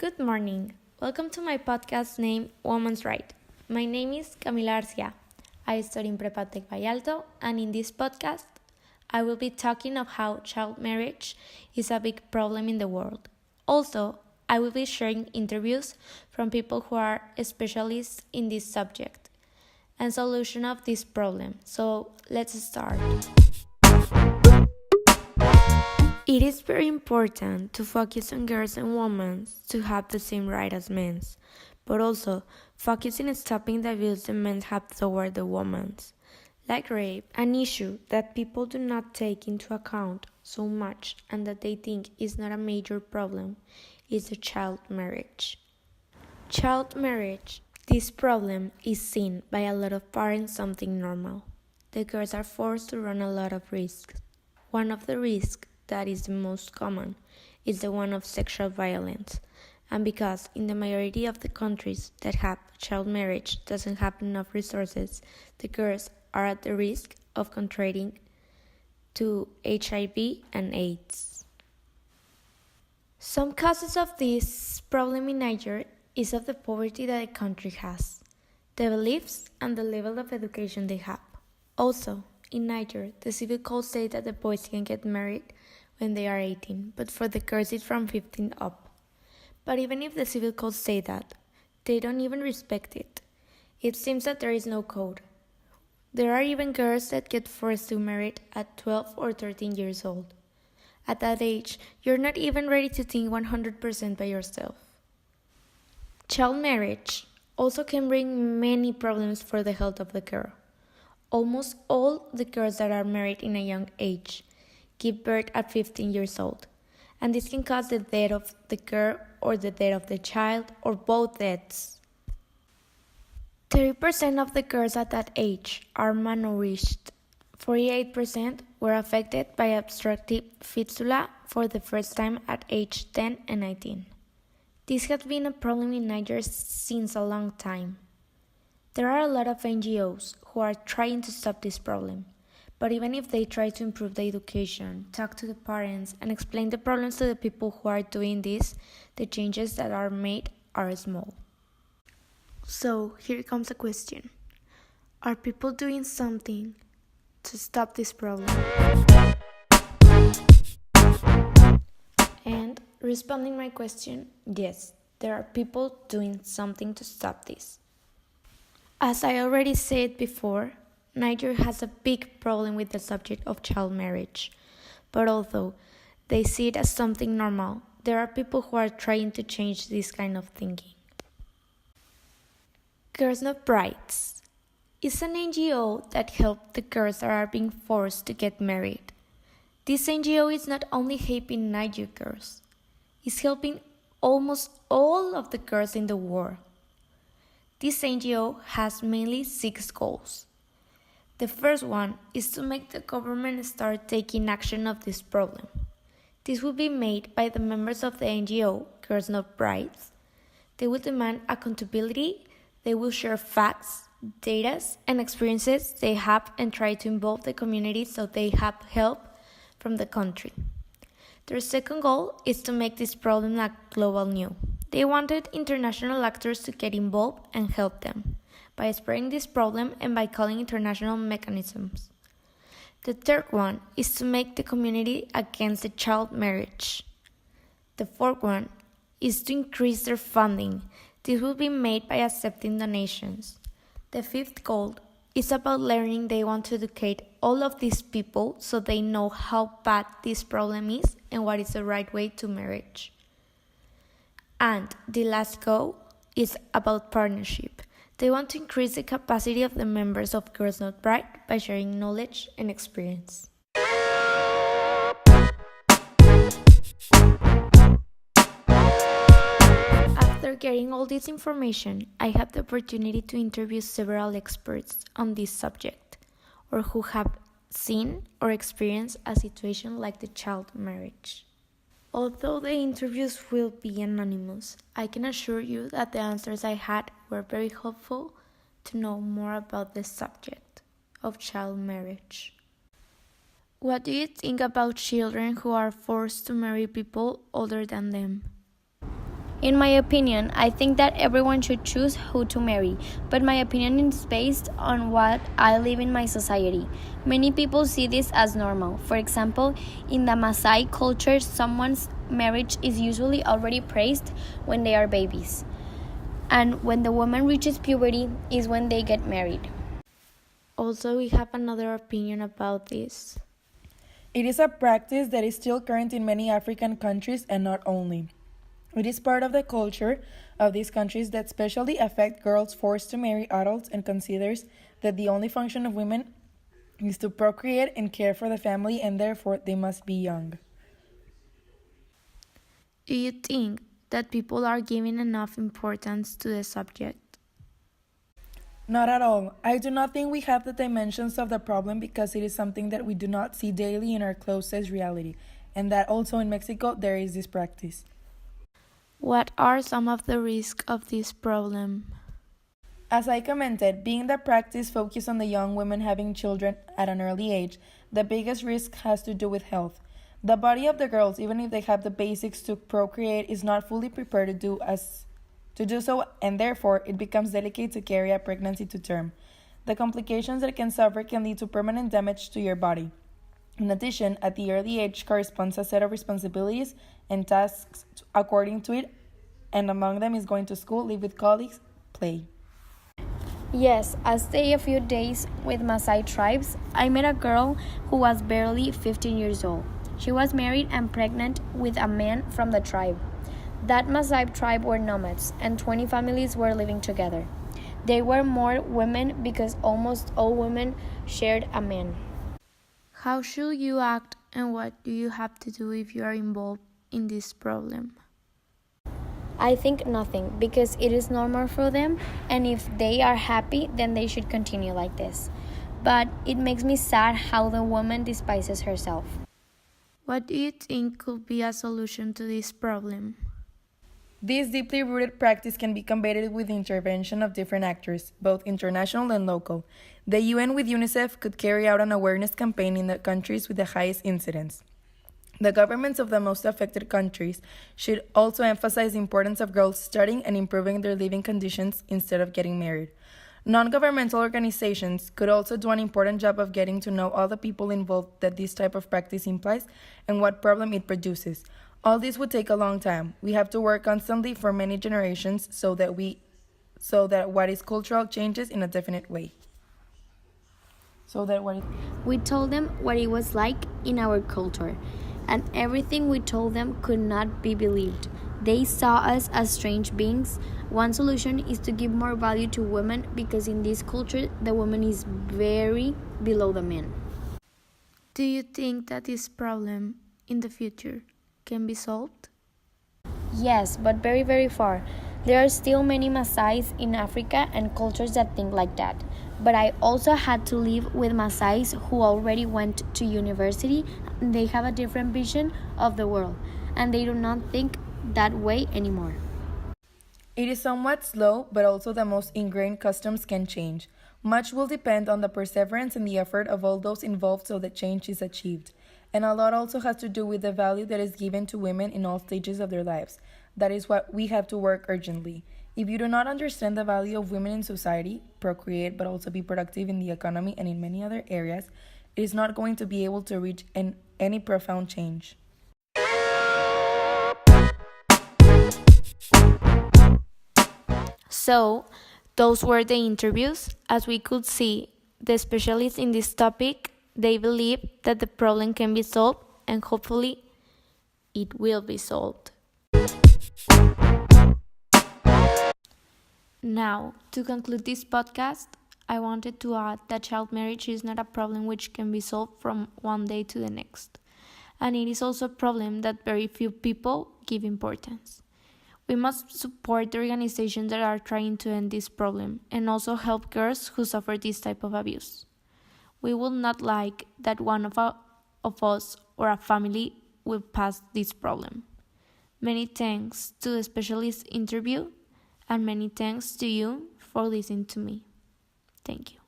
Good morning. Welcome to my podcast named Woman's Right. My name is Camila Garcia. I study in Prepatec Vallalto, and in this podcast, I will be talking of how child marriage is a big problem in the world. Also, I will be sharing interviews from people who are specialists in this subject and solution of this problem. So, let's start. It is very important to focus on girls and women to have the same right as men, but also focusing on stopping the abuse the men have toward the women, like rape, an issue that people do not take into account so much and that they think is not a major problem, is the child marriage. Child marriage. This problem is seen by a lot of parents something normal. The girls are forced to run a lot of risks. One of the risks that is the most common is the one of sexual violence, and because in the majority of the countries that have child marriage doesn't have enough resources, the girls are at the risk of contracting to HIV and AIDS. Some causes of this problem in Niger is of the poverty that the country has, the beliefs and the level of education they have. Also, in Niger, the civil code says that the boys can get married when they are 18, but for the girls it's from 15 up. But even if the civil codes say that, they don't even respect it. It seems that there is no code. There are even girls that get forced to marry at 12 or 13 years old. At that age, you're not even ready to think 100% by yourself. Child marriage also can bring many problems for the health of the girl. Almost all the girls that are married in a young age give birth at 15 years old, and this can cause the death of the girl or the death of the child or both deaths. 30% of the girls at that age are malnourished. 48% were affected by obstructive fistula for the first time at age 10 and 19. This has been a problem in Niger since a long time. There are a lot of NGOs who are trying to stop this problem. But even if they try to improve the education, talk to the parents, and explain the problems to the people who are doing this, the changes that are made are small. So, here comes a question. Are people doing something to stop this problem? And responding my question, yes, there are people doing something to stop this. As I already said before, Niger has a big problem with the subject of child marriage, but although they see it as something normal, there are people who are trying to change this kind of thinking. Girls Not Brides is an NGO that helps the girls that are being forced to get married. This NGO is not only helping Niger girls, it's helping almost all of the girls in the world. This NGO has mainly 6 goals. The first one is to make the government start taking action of this problem. This will be made by the members of the NGO, Girls Not Brides. They will demand accountability, they will share facts, data, and experiences they have and try to involve the community so they have help from the country. Their second goal is to make this problem a global news. They wanted international actors to get involved and help them by spreading this problem and by calling international mechanisms. The third one is to make the community against the child marriage. The fourth one is to increase their funding. This will be made by accepting donations. The fifth goal is about learning. They want to educate all of these people so they know how bad this problem is and what is the right way to marriage. And the last goal is about partnership. They want to increase the capacity of the members of Girls Not Bride by sharing knowledge and experience. After getting all this information, I have the opportunity to interview several experts on this subject, or who have seen or experienced a situation like the child marriage. Although the interviews will be anonymous, I can assure you that the answers I had were very helpful to know more about the subject of child marriage. What do you think about children who are forced to marry people older than them? In my opinion, I think that everyone should choose who to marry, but my opinion is based on what I live in my society. Many people see this as normal. For example, in the Maasai culture, someone's marriage is usually already praised when they are babies. And when the woman reaches puberty is when they get married. Also, we have another opinion about this. It is a practice that is still current in many African countries and not only. It is part of the culture of these countries that especially affect girls forced to marry adults and considers that the only function of women is to procreate and care for the family and therefore they must be young. Do you think that people are giving enough importance to the subject? Not at all. I do not think we have the dimensions of the problem because it is something that we do not see daily in our closest reality, and that also in Mexico there is this practice. What are some of the risks of this problem? As I commented, being the practice focused on the young women having children at an early age, the biggest risk has to do with health. The body of the girls, even if they have the basics to procreate, is not fully prepared to do so, and therefore it becomes delicate to carry a pregnancy to term. The complications that it can suffer can lead to permanent damage to your body. In addition, at the early age corresponds a set of responsibilities and tasks according to it, and among them is going to school, live with colleagues, play. Yes, I stayed a few days with Maasai tribes. I met a girl who was barely 15 years old. She was married and pregnant with a man from the tribe. That Maasai tribe were nomads, and 20 families were living together. There were more women because almost all women shared a man. How should you act and what do you have to do if you are involved in this problem? I think nothing because it is normal for them, and if they are happy, then they should continue like this. But it makes me sad how the woman despises herself. What do you think could be a solution to this problem? This deeply rooted practice can be combated with the intervention of different actors, both international and local. The UN with UNICEF could carry out an awareness campaign in the countries with the highest incidence. The governments of the most affected countries should also emphasize the importance of girls studying and improving their living conditions instead of getting married. Non-governmental organizations could also do an important job of getting to know all the people involved that this type of practice implies and what problem it produces. All this would take a long time. We have to work constantly for many generations so that what is cultural changes in a definite way. We told them what it was like in our culture, and everything we told them could not be believed. They saw us as strange beings. One solution is to give more value to women because in this culture the woman is very below the man. Do you think that this problem in the future can be solved? Yes, but very, very far. There are still many Maasais in Africa and cultures that think like that. But I also had to live with Maasais who already went to university. They have a different vision of the world, and they do not think that way anymore. It is somewhat slow, but also the most ingrained customs can change. Much will depend on the perseverance and the effort of all those involved so that change is achieved. And a lot also has to do with the value that is given to women in all stages of their lives. That is what we have to work urgently. If you do not understand the value of women in society, procreate but also be productive in the economy and in many other areas, it is not going to be able to reach any profound change. So, those were the interviews. As we could see, the specialists in this topic, they believe that the problem can be solved and hopefully it will be solved. Now, to conclude this podcast, I wanted to add that child marriage is not a problem which can be solved from one day to the next. And it is also a problem that very few people give importance. We must support the organizations that are trying to end this problem and also help girls who suffer this type of abuse. We would not like that one of us or a family will pass this problem. Many thanks to the specialist interview and many thanks to you for listening to me. Thank you.